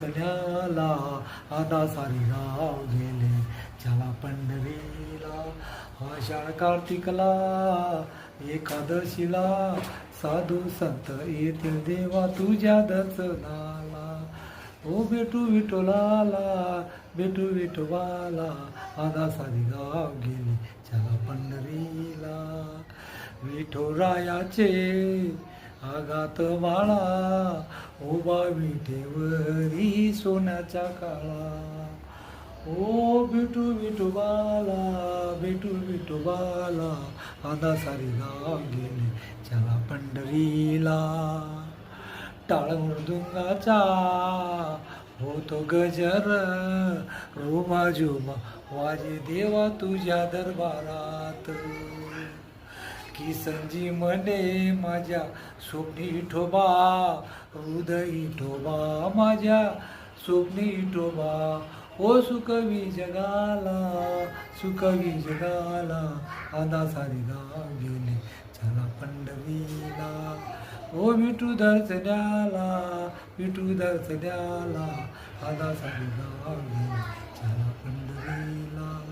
न्याला आता सारी गाव गेले चला पंढरीला. आषाढ कार्तिकला एकादशीला साधू संत येतील देवा तुझ्या दर्शनाला. ओ भेटू विठोलाला भेटू विठोबाला आता सारी गाव गेले चला पंढरीला. विठोरायाचे आगात बाळा उभा विठेवरी सोन्याच्या काळा. ओ विठू विठू बाला विठू विठू बाला आता सारी गाव गेले चला पंढरीला. टाळ मृदुंगाचा होतो गजर रोमा झुमा वाजे देवा तुझ्या दरबारात. की संजी म्हणे माझ्या स्वप्नी विठोबा हृदयी ठोबा माझ्या स्वप्नी विठोबा. ओ सुखवी जगाला सुखवी जगाला आता सारी गाव गेले चला पंढरीला. ओ विठू दर्शनाला विठू दर्शनाला आता सारी गाव गेले चला पंढरीला.